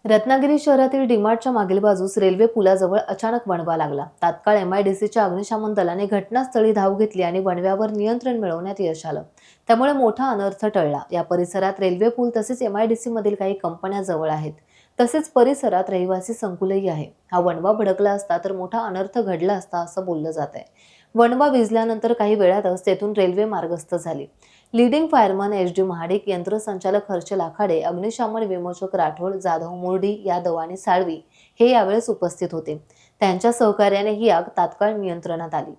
रत्नागिरी शहरातील डीमार्टच्या मागील बाजूस रेल्वे पुलाजवळ अचानक वणवा लागला। तात्काळ एमआयडीसीच्या अग्निशमन दलाने घटनास्थळी धाव घेतली आणि वणव्यावर नियंत्रण मिळवण्यात यश आलं। त्यामुळे मोठा अनर्थ टळला। या परिसरात रेल्वे पूल तसेच एमआयडीसी मधील काही कंपन्या जवळ आहेत। तसेच परिसरात रहिवासी संकुलही आहे। हा वणवा भडकला असता तर मोठा अनर्थ घडला असता असं बोललं जात आहे। वणवा विझल्यानंतर काही वेळातच तेथून रेल्वे मार्गस्थ झाली। Leading fireman H D Mahadik, यंत्रसंचालक हर्षल आखाडे, अग्निशमन विमोचक राठोड, जाधव, मुर्डी, यादव आणि साळवी हे यावेळेस उपस्थित होते। त्यांच्या सहकार्याने ही आग तात्काळ नियंत्रणात आली।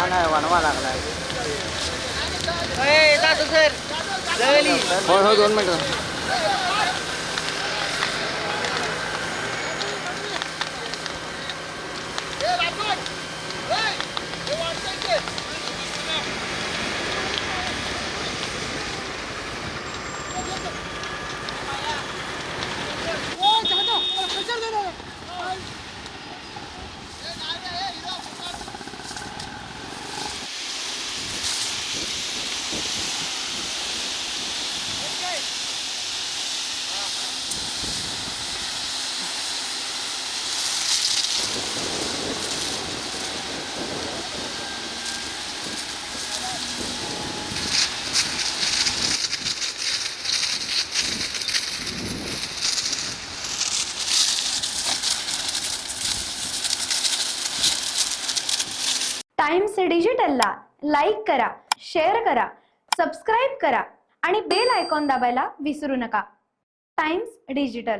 नाही वणवा लागला। हो 2 मिनिटं। टाइम्स डिजिटलला लाईक करा, शेअर करा, सबस्क्राईब करा आणि बेल आयकॉन दाबायला विसरू नका। Times digital.